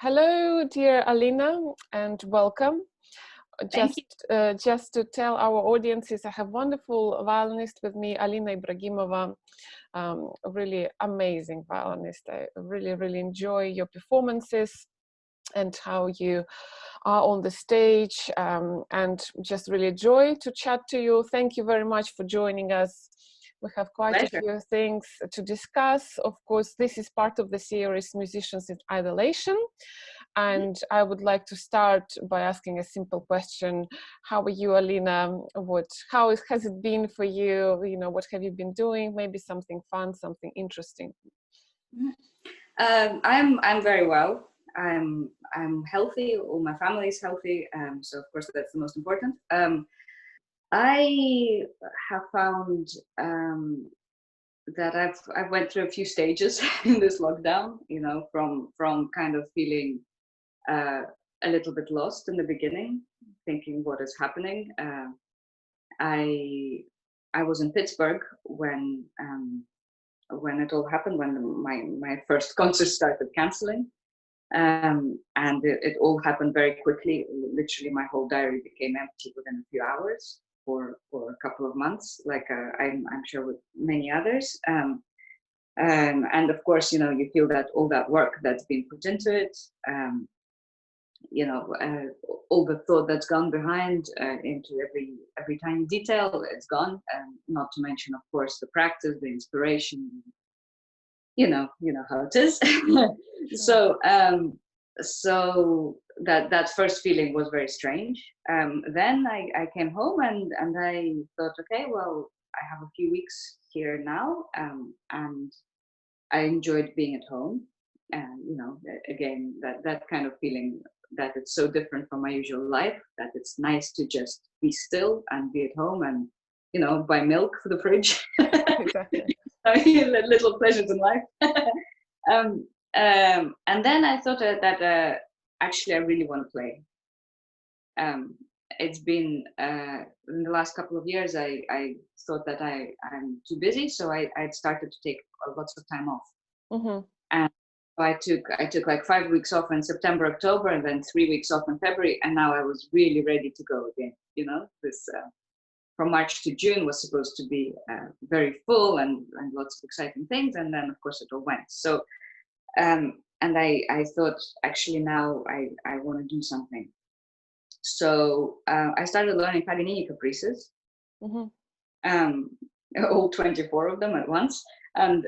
Hello, dear Alina, and welcome. Thank you. Just to tell our audiences, I have wonderful violinist with me, Alina Ibragimova, a really amazing violinist. I really enjoy your performances and how you are on the stage, and just really joy to chat to you. Thank you very much for joining us. We have quite a Pleasure. few things to discuss. Of course, this is part of the series Musicians in Adaptation. And I would like to start by asking a simple question. How are you, Alina? Has it been for you? You know, what have you been doing? Maybe something fun, something interesting. I'm very well. I'm healthy. All my family is healthy. So of course that's the most important. I have found that I've went through a few stages in this lockdown. You know, from kind of feeling a little bit lost in the beginning, thinking what is happening. I was in Pittsburgh when it all happened, when my first concert started canceling, and it all happened very quickly. Literally, my whole diary became empty within a few hours for a couple of months, like I'm sure with many others. And of course, you know, you feel that all that work that's been put into it, all the thought that's gone behind into every tiny detail, it's gone. Not to mention, of course, the practice, the inspiration. You know how it is. Sure. So that first feeling was very strange. Then I came home and I thought, okay, well, I have a few weeks here now, and I enjoyed being at home. And again, that kind of feeling that it's so different from my usual life, that it's nice to just be still and be at home and buy milk for the fridge. Exactly. Little pleasures in life. And then I thought that actually I really want to play. It's been in the last couple of years I thought that I'm too busy, so I started to take lots of time off. Mm-hmm. And I took like 5 weeks off in September, October, and then 3 weeks off in February, and now I was really ready to go again. This from March to June was supposed to be very full and lots of exciting things, and then of course it all went. So and I thought, actually now I want to do something. So I started learning Paganini caprices, all 24 of them at once, and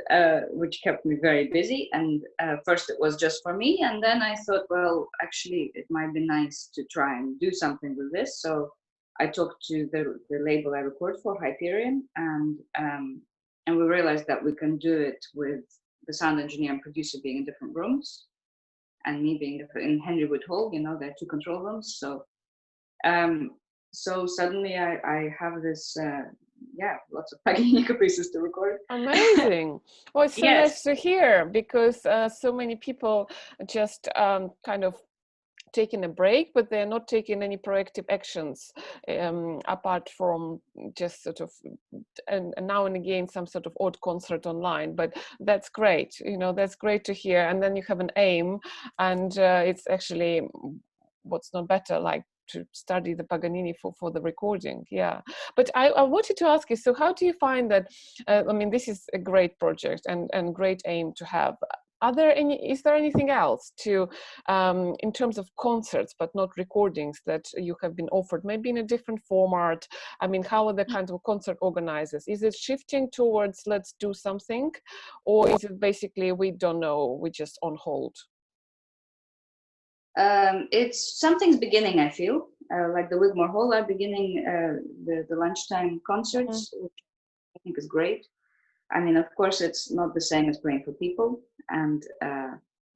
which kept me very busy. And first it was just for me, and then I thought, well, actually it might be nice to try and do something with this. So I talked to the label I record for, Hyperion, and we realized that we can do it with the sound engineer and producer being in different rooms, and me being in Henry Wood Hall. There are 2 control rooms. So suddenly I have this, lots of Paganini caprices to record. Amazing. Well, it's so Yes. nice to hear, because so many people just kind of taking a break, but they're not taking any proactive actions apart from just sort of and now and again some sort of odd concert online. But that's great, that's great to hear. And then you have an aim, and it's actually what's not better, like to study the Paganini for the recording. Yeah, but I wanted to ask you, so how do you find that this is a great project and great aim to have. Is there anything else to in terms of concerts but not recordings that you have been offered, maybe in a different format? How are the kinds of concert organizers? Is it shifting towards let's do something, or is it basically we don't know, we're just on hold? It's something's beginning, I feel. Like the Wigmore Hall are beginning the lunchtime concerts, which I think is great. Of course, it's not the same as playing for people, and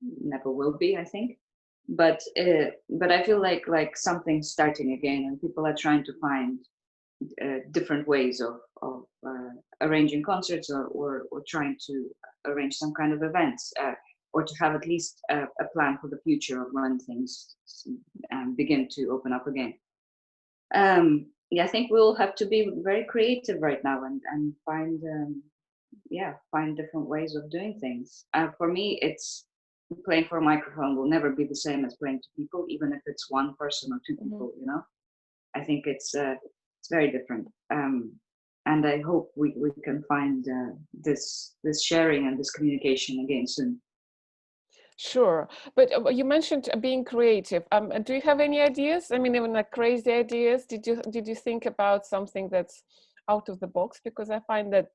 never will be, I think. But I feel like something's starting again, and people are trying to find different ways of arranging concerts, or trying to arrange some kind of events, or to have at least a plan for the future of when things begin to open up again. I think we'll have to be very creative right now and find different ways of doing things. For me, it's playing for a microphone will never be the same as playing to people, even if it's one person or two Mm-hmm. people. I think it's very different. And I hope we can find this sharing and this communication again soon. Sure, but you mentioned being creative. Do you have any ideas? I mean, even like crazy ideas. Did you think about something that's out of the box? Because I find that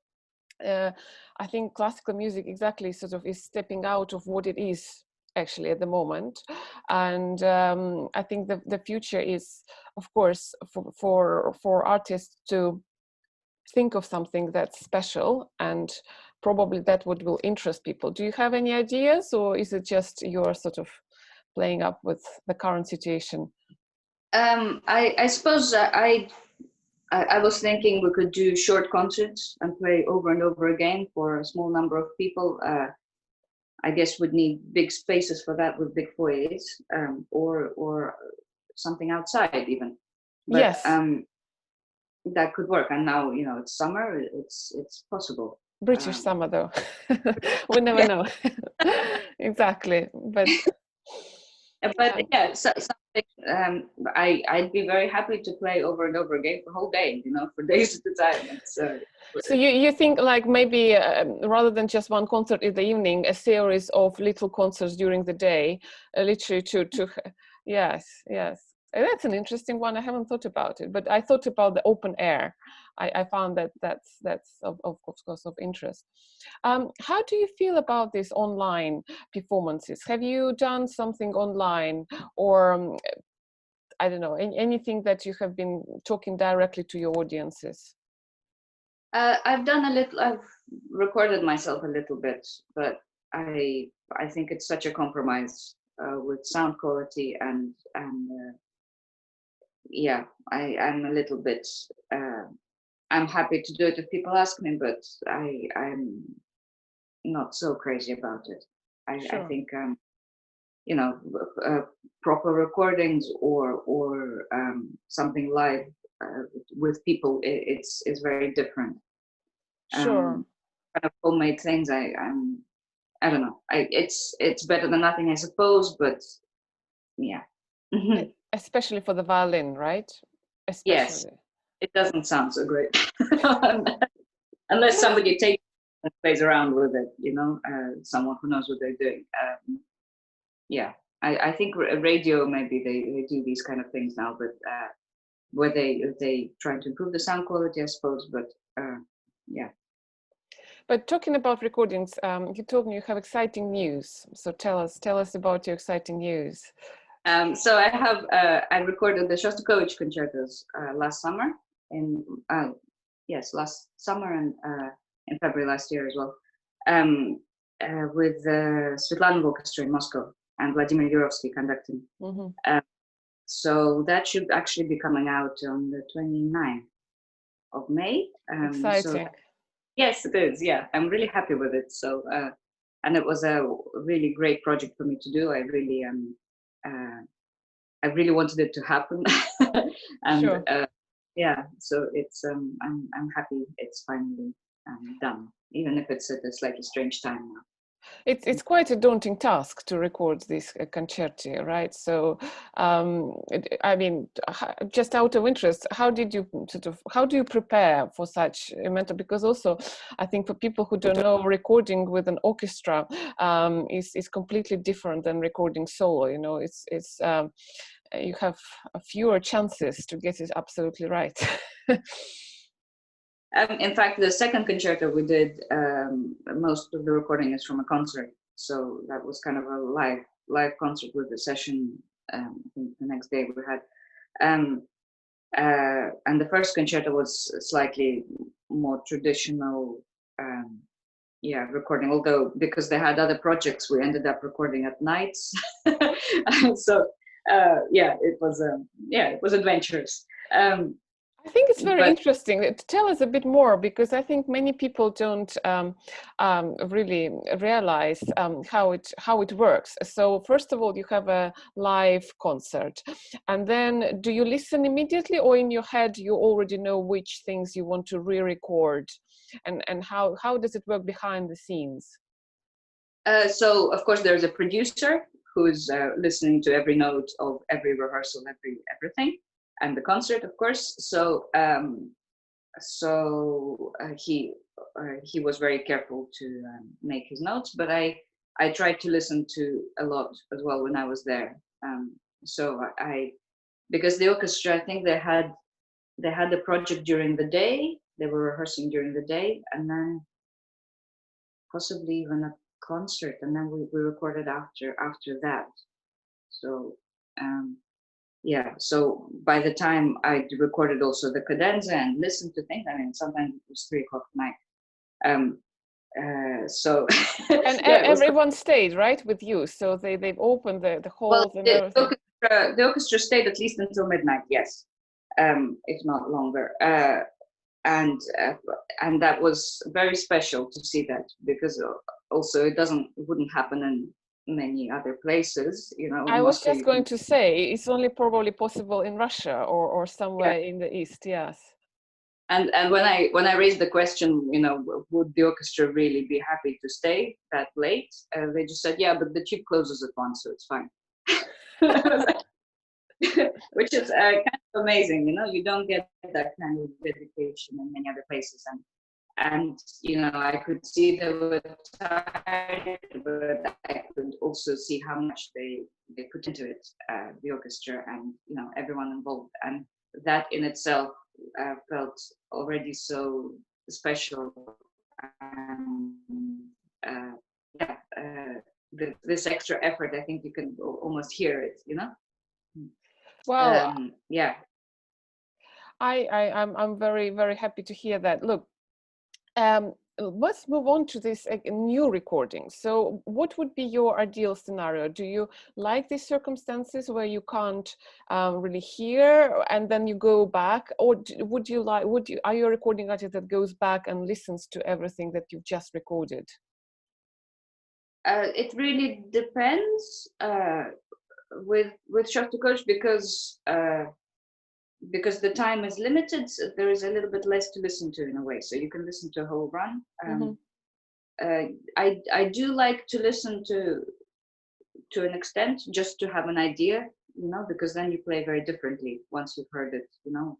I think classical music exactly sort of is stepping out of what it is actually at the moment, and I think the future is, of course, for artists to think of something that's special, and probably that will interest people. Do you have any ideas, or is it just you're sort of playing up with the current situation? I suppose I was thinking we could do short concerts and play over and over again for a small number of people. I guess we'd need big spaces for that with big foyers, or something outside even. But Yes, that could work. And now it's summer; it's possible. British summer though. We never know. Exactly, but yeah, something. I'd be very happy to play over and over again for a whole day. For days at a time. so you think like maybe rather than just one concert in the evening, a series of little concerts during the day, literally to yes, yes. That's an interesting one. I haven't thought about it, but I thought about the open air. I found that's of course of interest. How do you feel about these online performances? Have you done something online, or I don't know, anything that you have been talking directly to your audiences? I've done a little. I've recorded myself a little bit, but I think it's such a compromise with sound quality and yeah, I'm a little bit. I'm happy to do it if people ask me, but I'm not so crazy about it. I Sure. think you know proper recordings or something live with people. It's very different. Sure. Kind of homemade things. I don't know. It's better than nothing, I suppose. But yeah. Especially for the violin, right? Yes, Especially. it doesn't sound so great unless somebody takes and plays around with it. Someone who knows what they're doing. Yeah, I think radio maybe they do these kind of things now, but where they try to improve the sound quality, I suppose. But yeah. But talking about recordings, you told me you have exciting news. So tell us about your exciting news. So I recorded the Shostakovich concertos last summer in last summer and in February last year as well, with the Svetlana Orchestra in Moscow and Vladimir Yurovsky conducting. Mm-hmm. So that should actually be coming out on the 29th of May. Exciting. Yes, it is. Yeah, I'm really happy with it. So and it was a really great project for me to do. I really wanted it to happen, and Sure. yeah. So it's I'm happy it's finally done, even if it's at a slightly strange time now. It's quite a daunting task to record this concerti, right? So, I mean, just out of interest, how do you prepare for such a mental? Because also, I think for people who don't know, recording with an orchestra is completely different than recording solo. It's you have fewer chances to get it absolutely right. In fact, the second concerto we did, most of the recording is from a concert. So that was kind of a live concert with the session. I think the next day we had, and the first concerto was slightly more traditional, recording. Although because they had other projects, we ended up recording at nights. So it was adventurous. I think it's very But interesting. Tell us a bit more, because I think many people don't really realize how it works. So first of all, you have a live concert, and then do you listen immediately, or in your head you already know which things you want to re-record, and how does it work behind the scenes? So of course there's a producer who's listening to every note of every rehearsal, everything, and the concert, of course. He was very careful to make his notes, but I tried to listen to a lot as well when I was there. So because the orchestra, I think they had the project during the day. They were rehearsing during the day, and then possibly even a concert, and then we recorded after that. So yeah, so by the time I recorded also the cadenza and listened to things, I mean, sometimes it was 3 o'clock at night. So And yeah, everyone stayed, right, with you, so they've opened the halls and everything. The orchestra stayed at least until midnight, yes, if not longer. And that was very special to see that, because also it wouldn't happen in many other places, you know. I was Mostly just going to say it's only probably possible in Russia or somewhere in the East, yes. And when I raised the question, you know, would the orchestra really be happy to stay that late? They just said, yeah, but the tube closes at 1, so it's fine. Which is kind of amazing, you know. You don't get that kind of dedication in many other places, and you know, I could see they were tired, but I could also see how much they put into it, the orchestra, and you know, everyone involved, and that in itself felt already so special. And yeah, this extra effort, I think you can almost hear it, you know. Well, yeah, I'm very, very happy to hear that. Look, let's move on to this new recording. So what would be your ideal scenario? Do you like these circumstances where you can't really hear and then you go back, or are you a recording artist that goes back and listens to everything that you've just recorded? It really depends with Shostakovich, because the time is limited. So there is a little bit less to listen to in a way, so you can listen to a whole run. I do like to listen to an extent, just to have an idea, you know, because then you play very differently once you've heard it, you know.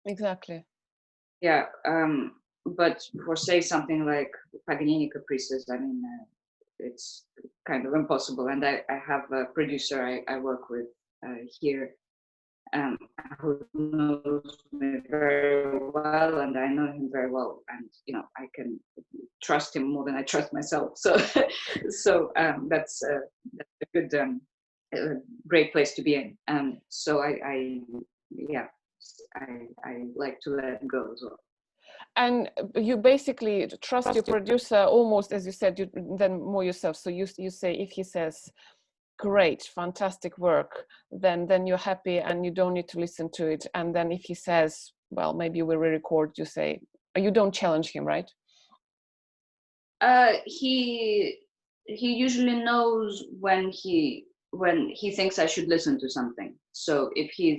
Exactly. Yeah, but for say something like Paganini caprices, I mean, it's kind of impossible. And I have a producer I work with here, who knows me very well, and I know him very well, and you know, I can trust him more than I trust myself. So, that's a good, great place to be in. So I like to let go as well. And you basically trust your producer almost, as you said, you then more yourself. So you say, if he says, great, fantastic work, then you're happy and you don't need to listen to it. And then if he says, well, maybe we'll re-record, you say, you don't challenge him, right? He usually knows when he thinks I should listen to something. So if he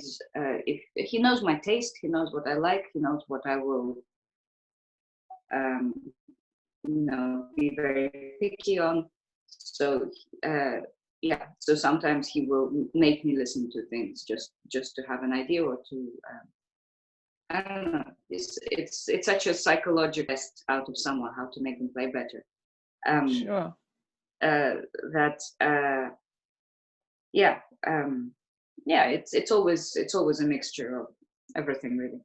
knows my taste, he knows what I like, he knows what I will you know, be very picky on. So yeah, so sometimes he will make me listen to things just to have an idea, or to I don't know. It's such a psychological test out of someone, how to make them play better. Sure. Yeah, yeah, it's always a mixture of everything, really.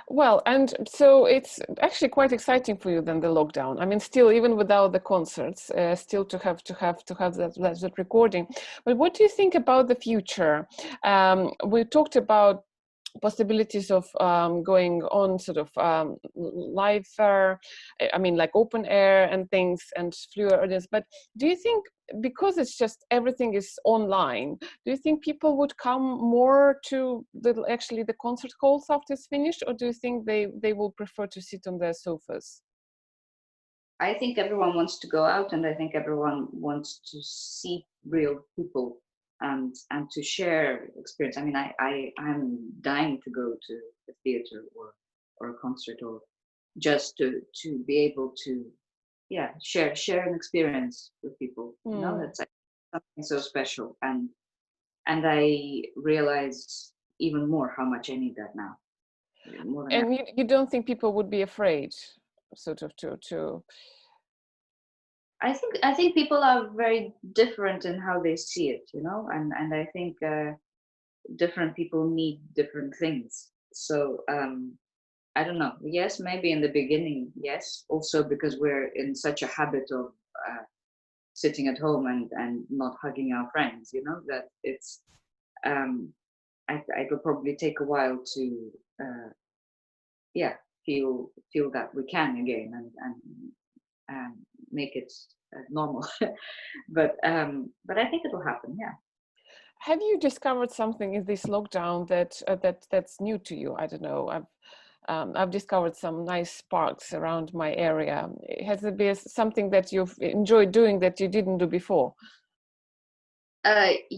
Well, and so it's actually quite exciting for you then, the lockdown. I mean, still, even without the concerts, still to have that recording. But what do you think about the future? We talked about possibilities of going on sort of live, I mean, like open air and things, and fewer audience. But do you think, because it's just everything is online, do you think people would come more to the concert halls after it's finished, or do you think they will prefer to sit on their sofas? I think everyone wants to go out, and I think everyone wants to see real people and to share experience. I mean, I'm dying to go to a theater or a concert, or just to be able to yeah, share an experience with people. You know, Mm. that's like something so special, and I realize even more how much I need that now, more than ever. And you don't think people would be afraid, sort of, to I think people are very different in how they see it, you know, and I think different people need different things. So I don't know. Yes, maybe in the beginning, yes. Also because we're in such a habit of sitting at home and not hugging our friends, you know, that it's um, I could probably take a while to yeah, feel that we can again and make it normal. But I think it will happen. Yeah. have you discovered something in this lockdown that's new to you? I don't know. I've discovered some nice parks around my area. Has there been something that you've enjoyed doing that you didn't do before?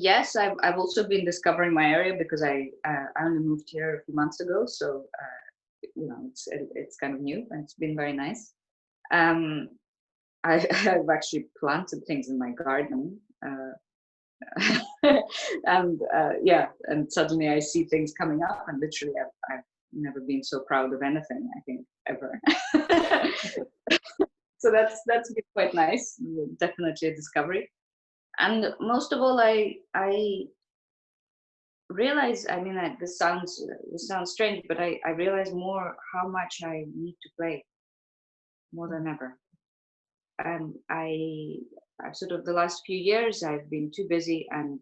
Yes, I've also been discovering my area because I only moved here a few months ago, so you know it's kind of new and it's been very nice. Um, I've actually planted things in my garden, and yeah, and suddenly I see things coming up, and literally I've never been so proud of anything, I think, ever. So that's been quite nice, definitely a discovery. And most of all, I realize, I mean, this sounds strange, but I realize more how much I need to play more than ever. Um, I I've sort of the last few years I've been too busy, um,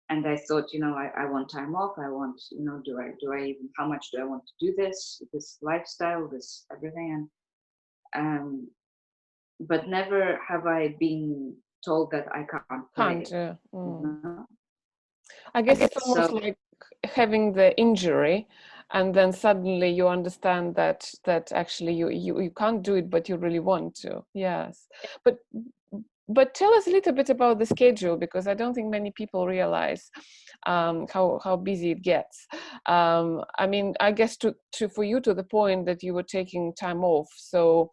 and I thought, you know, I want time off. I want, you know, do I even, how much do I want to do this lifestyle, this everything, and but never have I been told that I can't Can't. play. You know? I guess it's So almost like having the injury, and then suddenly you understand that actually you can't do it, but you really want to. Yes, but but tell us a little bit about the schedule, because I don't think many people realize how busy it gets. I mean, I guess to for you, to the point that you were taking time off. So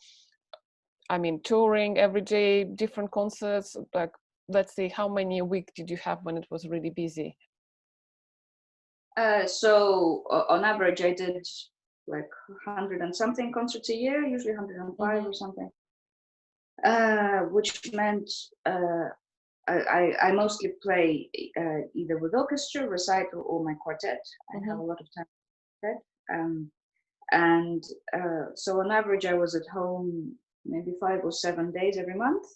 I mean, touring every day, different concerts. Like, let's say, how many a week did you have when it was really busy? on average, I did like 100 and something concerts a year, usually 105 Mm-hmm. or something, which meant I mostly play either with orchestra, recital, or my quartet. I have Mm-hmm. a lot of time for that. And so on average, I was at home maybe 5 or 7 days every month.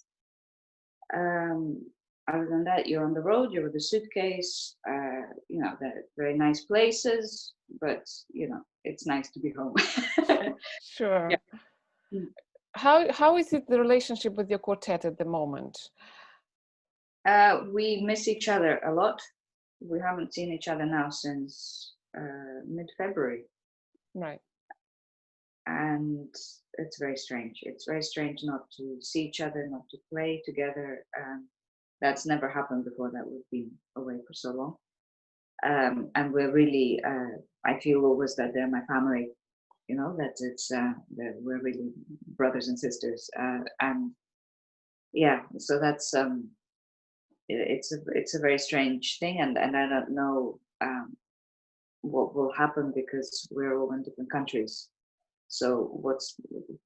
Um, Other than that, you're on the road, you're with a suitcase, you know, they're very nice places, but, you know, it's nice to be home. Yeah. Sure. How is it, the relationship with your quartet at the moment? We miss each other a lot. We haven't seen each other now since mid-February, Right. and it's very strange. It's very strange not to see each other, not to play together. That's never happened before, that we've been away for so long. And we're really, I feel always that they're my family, you know, that it's, that we're really brothers and sisters. And yeah, so that's, it's a very strange thing. And I don't know what will happen because we're all in different countries. So what's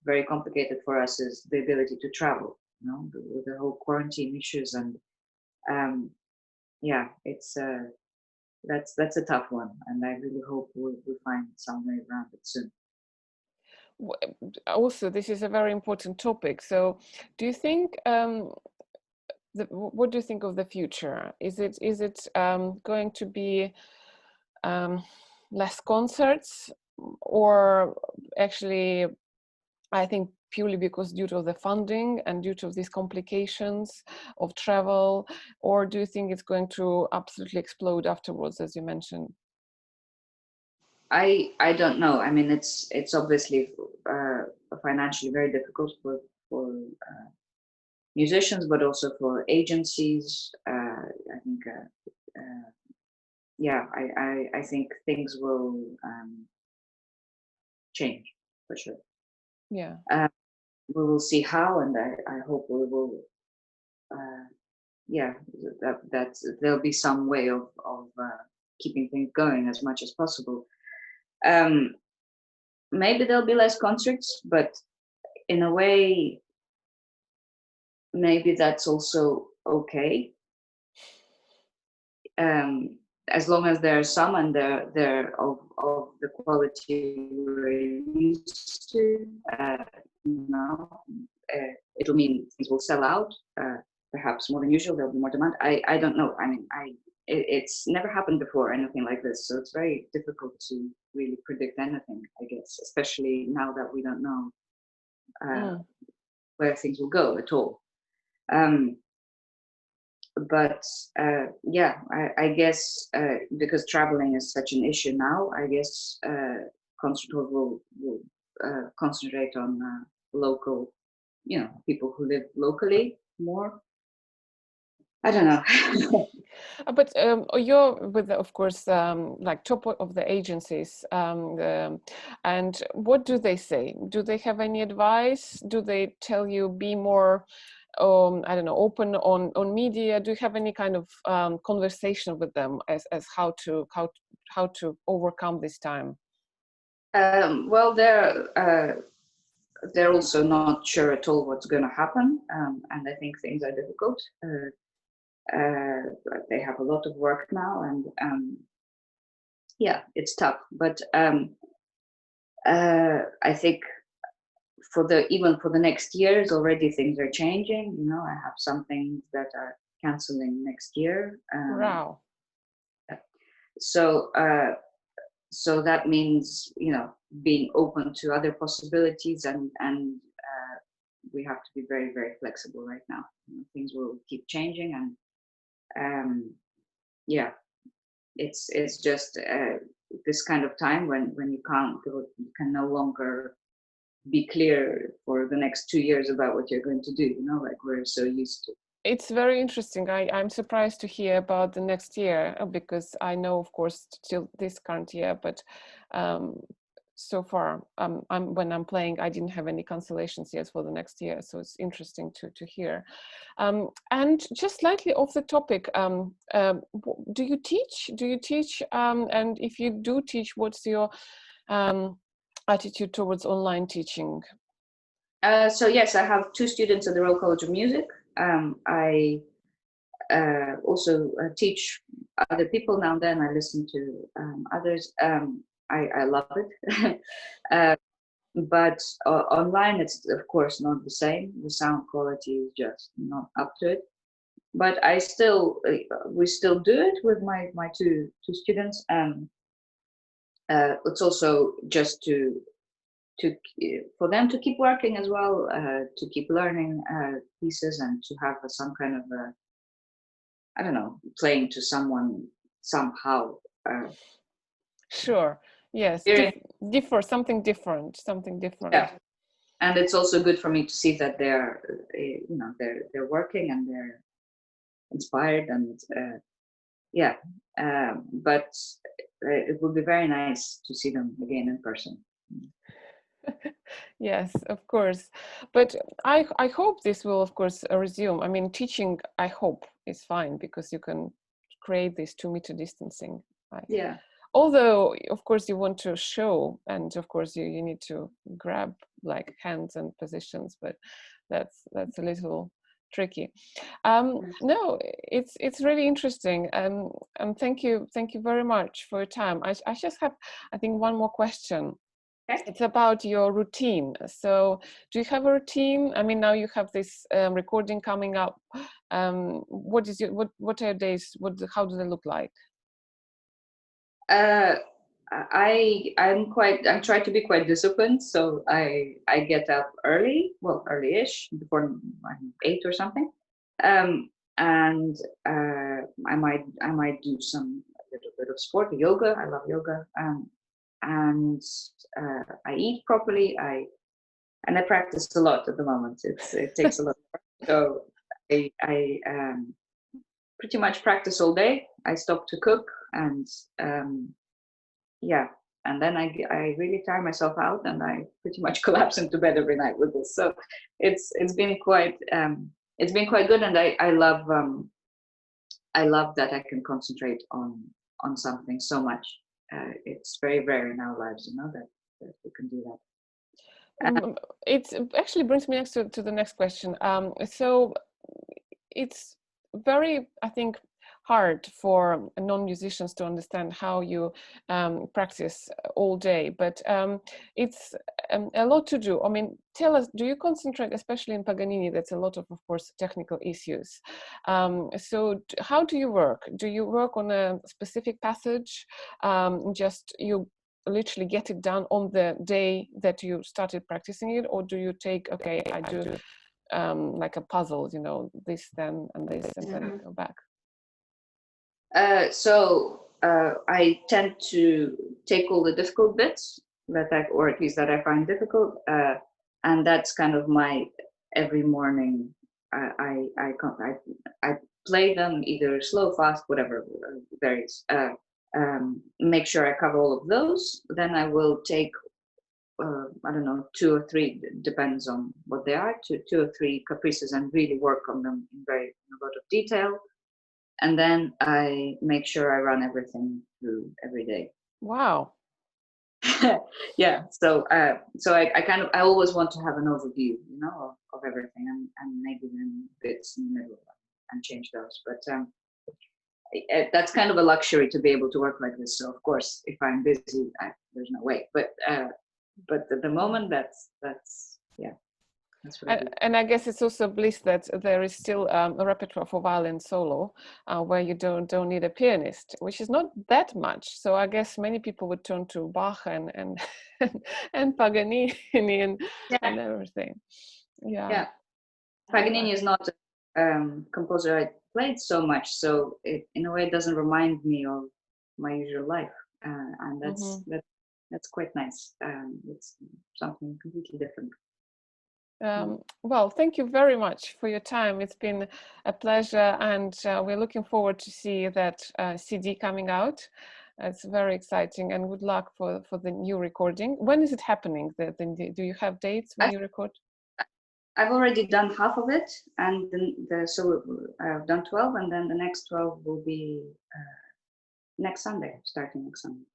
very complicated for us is the ability to travel, you know, with the whole quarantine issues. And um, yeah, it's, that's a tough one, and I really hope we'll find some way around it soon. Also, this is a very important topic. So, do you think what do you think of the future? Is it going to be um, less concerts, or actually, I think purely because due to the funding and due to these complications of travel, or do you think it's going to absolutely explode afterwards, as you mentioned? I don't know. I mean, it's obviously financially very difficult for musicians, but also for agencies. I think, yeah, I think things will change for sure. Yeah. Uh, we will see how, and I hope we will. Yeah, that there'll be some way of keeping things going as much as possible. Um, Maybe there'll be less concerts, but in a way, maybe that's also okay. Um, as long as there are some and they're of the quality we're used to, you know, it'll mean things will sell out, perhaps more than usual. There'll be more demand. I don't know. I mean, it's never happened before, anything like this, so it's very difficult to really predict anything, I guess, especially now that we don't know where things will go at all. But yeah, I guess because traveling is such an issue now, I guess concert hall will concentrate on local, you know, people who live locally more. I don't know. But you're with, of course, like top of the agencies, and what do they say? Do they have any advice? Do they tell you be more, I don't know, open on media? Do you have any kind of conversation with them as how to overcome this time? Well, they're also not sure at all what's going to happen, and I think things are difficult. They have a lot of work now, and yeah, it's tough. But I think even for the next years already things are changing. You know, I have some things that are canceling next year. Wow. So so that means, you know, being open to other possibilities, and we have to be very, very flexible right now. You know, things will keep changing, and yeah, it's just this kind of time when you can no longer be clear for the next 2 years about what you're going to do, you know, like we're so used to. It's very interesting. I'm surprised to hear about the next year, because I know, of course, still this current year, but so far, when I'm playing, I didn't have any cancellations yet for the next year. So it's interesting to hear. And just slightly off the topic, do you teach? Do you teach? And if you do teach, what's your attitude towards online teaching? So yes, I have 2 students at the Royal College of Music. I also teach other people now and then. I listen to others. I love it. But online, it's of course not the same. The sound quality is just not up to it. But we still do it with my two students. It's also just for them to keep working as well, to keep learning pieces, and to have some kind of I don't know, playing to someone somehow. Sure. Yes. Something different. Something different. Yeah, and it's also good for me to see that they're, you know, they're working and they're inspired, and yeah. But it would be very nice to see them again in person. Yes, of course. But I hope this will, of course, resume. I mean, teaching, I hope, is fine because you can create this 2-meter distancing. Right? Yeah. Although, of course, you want to show, and of course, you need to grab like hands and positions, but that's a little tricky. No, it's really interesting, and thank you very much for your time. I just have, I think, one more question. Okay. It's about your routine. So, do you have a routine? I mean, now you have this recording coming up. What are your days? How do they look like? I'm trying to be quite disciplined, so I get up early, well, early-ish, before 8 or something, and I might do a little bit of sport, yoga. I love yoga, and I eat properly. I practice a lot at the moment. It takes a lot, so I pretty much practice all day. I stop to cook, and yeah, and then I really tire myself out, and I pretty much collapse into bed every night with this. So it's been quite good, and I love that I can concentrate on something so much. It's very rare in our lives, that we can do that. It actually brings me next to the next question. So it's very, I think, hard for non-musicians to understand how you practice all day, but it's a lot to do. I mean, tell us, do you concentrate, especially in Paganini, that's a lot of course, technical issues. So how do you work? Do you work on a specific passage? Just you literally get it done on the day that you started practicing it, or do you take, okay, I do like a puzzle, this, then, and this, and then go back? So I tend to take all the difficult bits or at least that I find difficult, and that's kind of my every morning. I play them either slow, fast, whatever varies. Make sure I cover all of those. Then I will take I don't know, 2 or 3, depends on what they are, two or three caprices, and really work on them in a lot of detail. And then I make sure I run everything through every day. Wow. Yeah. So I always want to have an overview, of everything, and maybe then bits in the middle and change those. But that's kind of a luxury to be able to work like this. So of course, if I'm busy, there's no way. But at the moment, that's yeah. That's what I do. And I guess it's also bliss that there is still a repertoire for violin solo where you don't need a pianist, which is not that much. So I guess many people would turn to Bach and Paganini and everything. Yeah. Paganini is not a composer I played so much, so in a way it doesn't remind me of my usual life, and that's quite nice. It's something completely different. Well, thank you very much for your time. It's been a pleasure, and we're looking forward to see that CD coming out. It's very exciting, and good luck for the new recording. When is it happening? Do you have dates when you record? I've already done half of it, and so I've done 12, and then the next 12 will be next Sunday, starting next Sunday.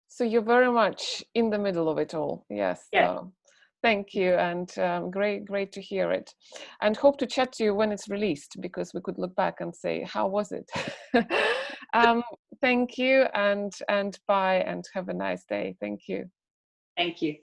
So you're very much in the middle of it all. Yes. Yeah. So thank you, and great to hear it, and hope to chat to you when it's released, because we could look back and say, how was it? Thank you, and bye, and have a nice day. Thank you. Thank you.